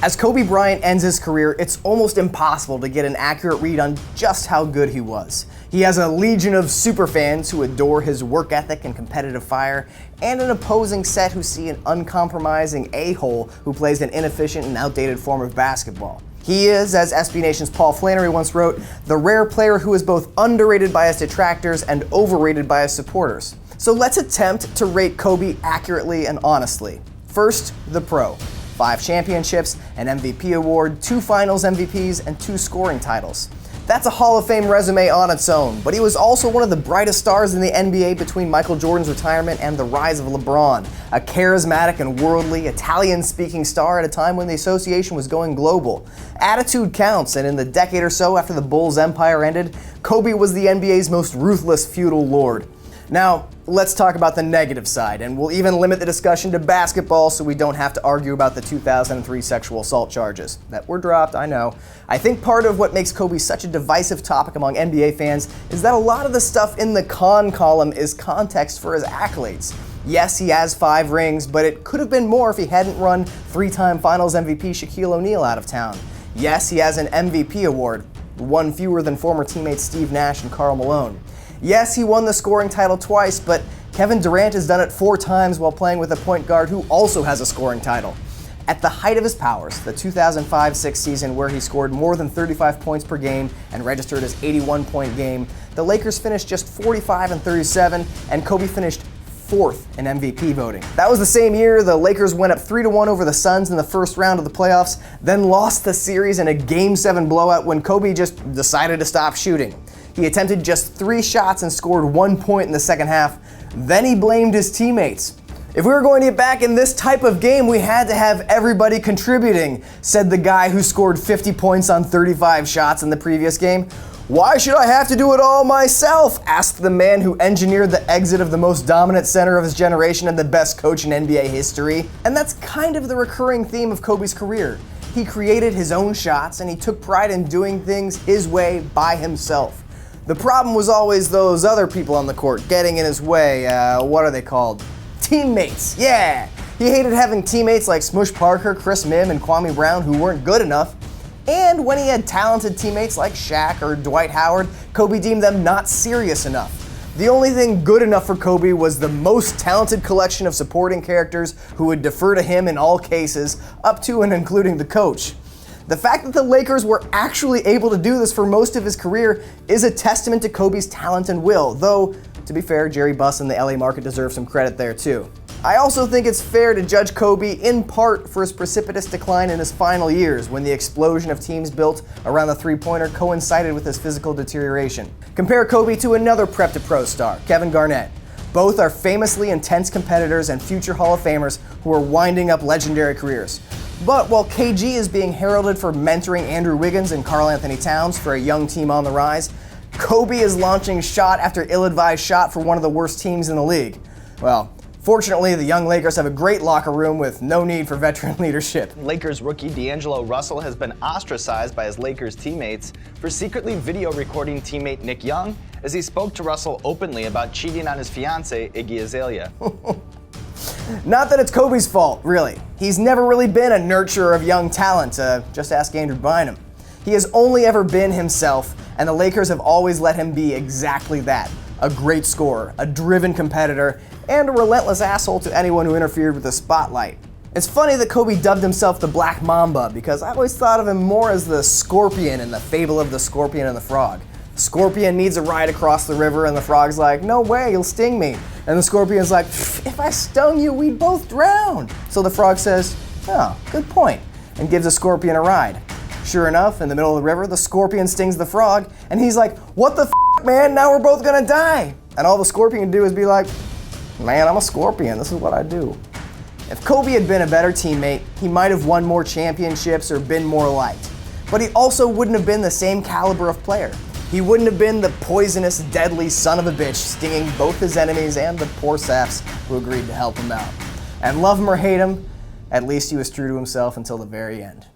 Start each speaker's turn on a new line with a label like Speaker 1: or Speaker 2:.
Speaker 1: As Kobe Bryant ends his career, it's almost impossible to get an accurate read on just how good he was. He has a legion of superfans who adore his work ethic and competitive fire, and an opposing set who see an uncompromising a-hole who plays an inefficient and outdated form of basketball. He is, as SB Nation's Paul Flannery once wrote, the rare player who is both underrated by his detractors and overrated by his supporters. So let's attempt to rate Kobe accurately and honestly. First, the pro. 5 championships, an MVP award, 2 finals MVPs, and 2 scoring titles. That's a Hall of Fame resume on its own, but he was also one of the brightest stars in the NBA between Michael Jordan's retirement and the rise of LeBron, a charismatic and worldly Italian-speaking star at a time when the association was going global. Attitude counts, and in the decade or so after the Bulls' empire ended, Kobe was the NBA's most ruthless feudal lord. Now, let's talk about the negative side, and we'll even limit the discussion to basketball so we don't have to argue about the 2003 sexual assault charges. That were dropped, I know. I think part of what makes Kobe such a divisive topic among NBA fans is that a lot of the stuff in the con column is context for his accolades. Yes, he has 5 rings, but it could have been more if he hadn't run 3-time Finals MVP Shaquille O'Neal out of town. Yes, he has an MVP award, 1 fewer than former teammates Steve Nash and Karl Malone. Yes, he won the scoring title twice, but Kevin Durant has done it 4 times while playing with a point guard who also has a scoring title. At the height of his powers, the 2005-06 season where he scored more than 35 points per game and registered his 81-point game, the Lakers finished just 45-37, and Kobe finished 4th in MVP voting. That was the same year the Lakers went up 3-1 over the Suns in the first round of the playoffs, then lost the series in a Game 7 blowout when Kobe just decided to stop shooting. He attempted just 3 shots and scored 1 point in the second half. Then he blamed his teammates. If we were going to get back in this type of game, we had to have everybody contributing, said the guy who scored 50 points on 35 shots in the previous game. Why should I have to do it all myself? Asked the man who engineered the exit of the most dominant center of his generation and the best coach in NBA history. And that's kind of the recurring theme of Kobe's career. He created his own shots and he took pride in doing things his way by himself. The problem was always those other people on the court getting in his way. What are they called? Teammates, yeah! He hated having teammates like Smush Parker, Chris Mim, and Kwame Brown who weren't good enough. And when he had talented teammates like Shaq or Dwight Howard, Kobe deemed them not serious enough. The only thing good enough for Kobe was the most talented collection of supporting characters who would defer to him in all cases, up to and including the coach. The fact that the Lakers were actually able to do this for most of his career is a testament to Kobe's talent and will, though, to be fair, Jerry Buss and the LA market deserve some credit there too. I also think it's fair to judge Kobe in part for his precipitous decline in his final years when the explosion of teams built around the three-pointer coincided with his physical deterioration. Compare Kobe to another prep-to-pro star, Kevin Garnett. Both are famously intense competitors and future Hall of Famers who are winding up legendary careers. But while KG is being heralded for mentoring Andrew Wiggins and Karl Anthony Towns for a young team on the rise, Kobe is launching shot after ill-advised shot for one of the worst teams in the league. Well, fortunately, the young Lakers have a great locker room with no need for veteran leadership.
Speaker 2: Lakers rookie D'Angelo Russell has been ostracized by his Lakers teammates for secretly video recording teammate Nick Young as he spoke to Russell openly about cheating on his fiancée, Iggy Azalea.
Speaker 1: Not that it's Kobe's fault, really. He's never really been a nurturer of young talent, just ask Andrew Bynum. He has only ever been himself, and the Lakers have always let him be exactly that. A great scorer, a driven competitor, and a relentless asshole to anyone who interfered with the spotlight. It's funny that Kobe dubbed himself the Black Mamba, because I always thought of him more as the scorpion in the fable of the scorpion and the frog. Scorpion needs a ride across the river and the frog's like, no way, you'll sting me. And the scorpion's like, if I stung you, we'd both drown. So the frog says, oh, good point, and gives the scorpion a ride. Sure enough, in the middle of the river, the scorpion stings the frog, and he's like, what the man, now we're both gonna die. And all the scorpion can do is be like, man, I'm a scorpion, this is what I do. If Kobe had been a better teammate, he might have won more championships or been more liked. But he also wouldn't have been the same caliber of player. He wouldn't have been the poisonous, deadly son of a bitch stinging both his enemies and the poor saps who agreed to help him out. And love him or hate him, at least he was true to himself until the very end.